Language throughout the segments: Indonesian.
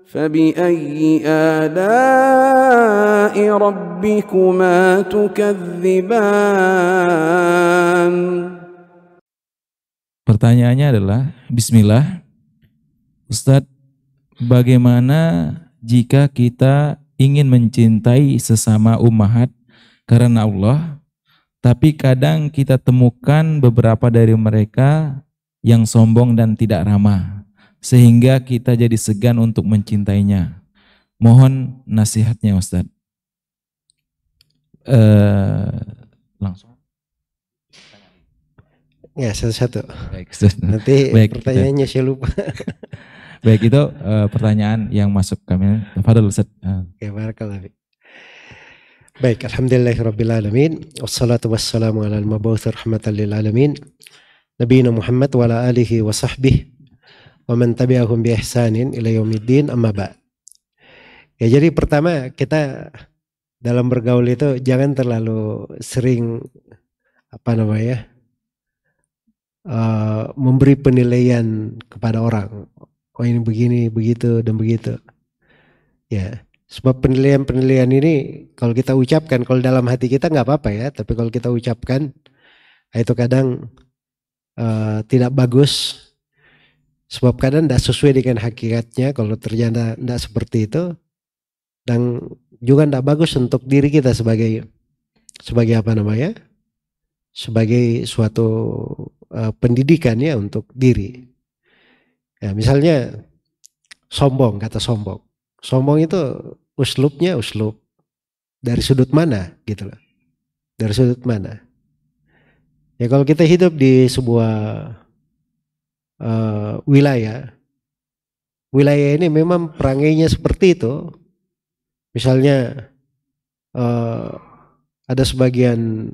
فبأي آلاء ربكما تكذبان. Pertanyaannya adalah, Bismillah, Ustadz, bagaimana jika kita ingin mencintai sesama ummahat karena Allah, tapi kadang kita temukan beberapa dari mereka yang sombong dan tidak ramah, sehingga kita jadi segan untuk mencintainya. Mohon nasihatnya Ustadz. Langsung. Ya, satu-satu. Baik, Ustadz. Nanti baik, pertanyaannya saya lupa. Baik, itu pertanyaan yang masuk kami. Fadhil Ustadz. Ya, barakallah. Baik, alhamdulillahirabbil alamin. Wassalatu wassalamu ala al-mab'uts rahmatan lil alamin. Nabiyina Muhammad wa ala alihi wa sahbihi wa man tabi'ahum bi ihsanin ila yaumiddin, amma ba'd. Ya, jadi pertama kita dalam bergaul itu jangan terlalu sering memberi penilaian kepada orang. Oh, ini begini, begitu dan begitu. Ya, sebab penilaian-penilaian ini kalau kita ucapkan, kalau dalam hati kita nggak apa-apa ya, tapi kalau kita ucapkan itu kadang tidak bagus. Sebab kadang tidak sesuai dengan hakikatnya kalau ternyata tidak seperti itu, dan juga tidak bagus untuk diri kita sebagai sebagai suatu pendidikan ya untuk diri. Ya, misalnya sombong, kata sombong. Sombong itu uslubnya uslub dari sudut mana gitu loh. Dari sudut mana? Ya, kalau kita hidup di sebuah wilayah ini memang perangainya seperti itu. Misalnya ada sebagian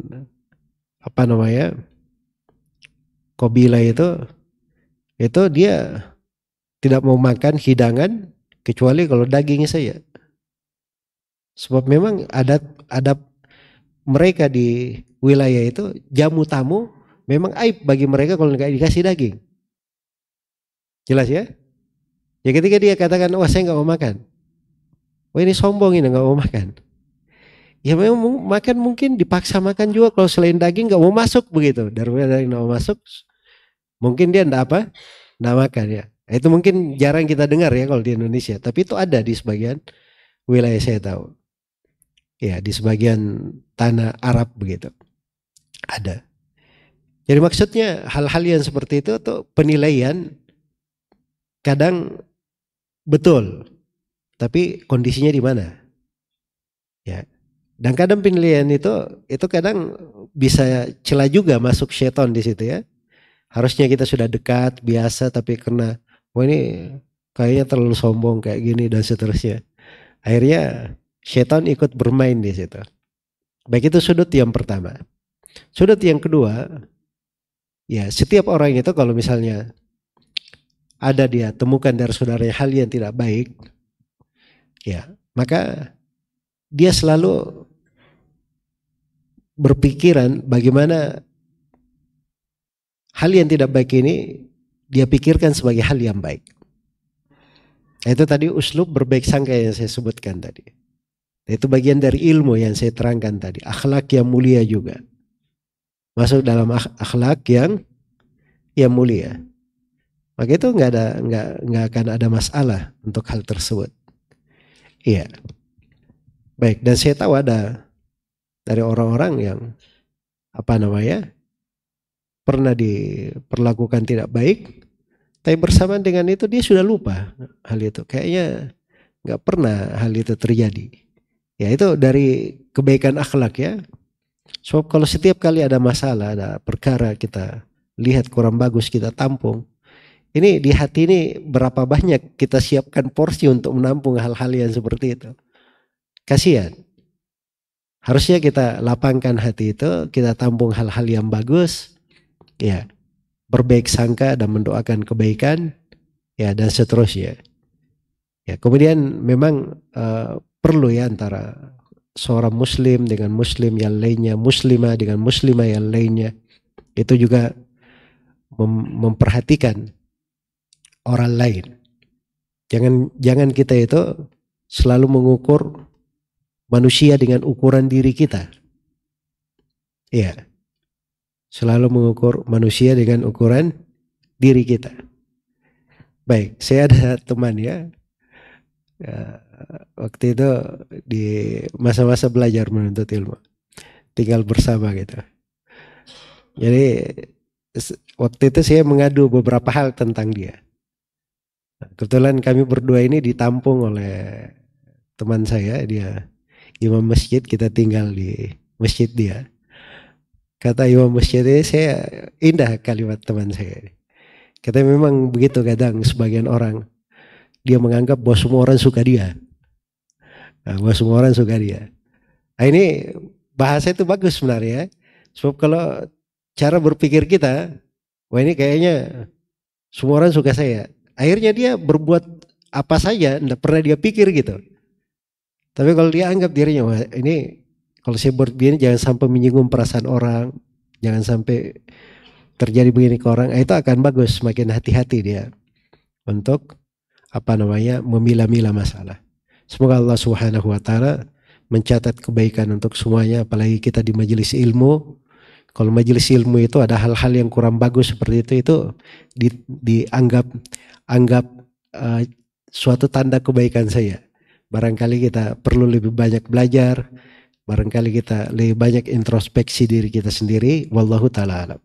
kabilah itu dia tidak mau makan hidangan kecuali kalau dagingnya saja. Sebab memang adat mereka di wilayah itu, jamu tamu memang aib bagi mereka kalau nggak dikasih daging. Jelas ya? Ya, ketika dia katakan, wah saya nggak mau makan, wah ini sombong, ini nggak mau makan. Ya memang makan mungkin dipaksa makan juga, kalau selain daging nggak mau masuk begitu. Daripada nggak mau masuk, mungkin dia nggak makan ya. Itu mungkin jarang kita dengar ya kalau di Indonesia, tapi itu ada di sebagian wilayah saya tahu. Ya, di sebagian tanah Arab begitu ada. Jadi maksudnya hal-hal yang seperti itu tuh penilaian kadang betul, tapi kondisinya di mana? Ya. Dan kadang penilaian itu kadang bisa celah juga masuk syaitan di situ ya. Harusnya kita sudah dekat biasa, tapi karena wah ini kayaknya terlalu sombong kayak gini dan seterusnya, akhirnya syaitan ikut bermain di situ. Baik, itu sudut yang pertama. Sudut yang kedua, ya setiap orang itu kalau misalnya ada dia temukan dari saudaranya hal yang tidak baik, ya maka dia selalu berpikiran bagaimana hal yang tidak baik ini dia pikirkan sebagai hal yang baik. Itu tadi uslub berbaik sangka yang saya sebutkan tadi. Itu bagian dari ilmu yang saya terangkan tadi. Akhlak yang mulia juga masuk dalam akhlak yang mulia. Maka itu nggak akan ada masalah untuk hal tersebut. Iya. Baik, dan saya tahu ada dari orang-orang yang pernah diperlakukan tidak baik, tapi bersamaan dengan itu dia sudah lupa hal itu. Kayaknya nggak pernah hal itu terjadi. Ya, itu dari kebaikan akhlak ya. Sebab kalau setiap kali ada masalah, ada perkara kita lihat kurang bagus, kita tampung. Ini di hati ini berapa banyak kita siapkan porsi untuk menampung hal-hal yang seperti itu. Kasihan. Harusnya kita lapangkan hati itu, kita tampung hal-hal yang bagus. Ya, berbaik sangka dan mendoakan kebaikan, ya, dan seterusnya. Ya, kemudian memang perlu ya antara seorang muslim dengan muslim yang lainnya, muslimah dengan muslimah yang lainnya, itu juga memperhatikan orang lain. Jangan kita itu selalu mengukur manusia dengan ukuran diri kita. Iya. Selalu mengukur manusia dengan ukuran diri kita. Baik, saya ada teman ya. Waktu itu di masa-masa belajar menuntut ilmu. Tinggal bersama gitu. Jadi waktu itu saya mengadu beberapa hal tentang dia. Kebetulan kami berdua ini ditampung oleh teman saya, dia imam masjid, kita tinggal di masjid dia. Kata imam masjid ini, saya indah kalimat teman saya. Kata memang begitu kadang sebagian orang, dia menganggap bahwa semua orang suka dia. Nah, bahwa semua orang suka dia. Nah, ini bahasa itu bagus sebenarnya. Sebab kalau cara berpikir kita, wah ini kayaknya semua orang suka saya. Akhirnya dia berbuat apa saja, tidak pernah dia pikir gitu. Tapi kalau dia anggap dirinya, wah ini kalau saya begini jangan sampai menyinggung perasaan orang, jangan sampai terjadi begini ke orang, itu akan bagus, semakin hati-hati dia untuk memilah-milah masalah. Semoga Allah Subhanahu wa taala mencatat kebaikan untuk semuanya, apalagi kita di majelis ilmu. Kalau majelis ilmu itu ada hal-hal yang kurang bagus seperti itu dianggap suatu tanda kebaikan saya. Barangkali kita perlu lebih banyak belajar, barangkali kita lebih banyak introspeksi diri kita sendiri. Wallahu taala alam.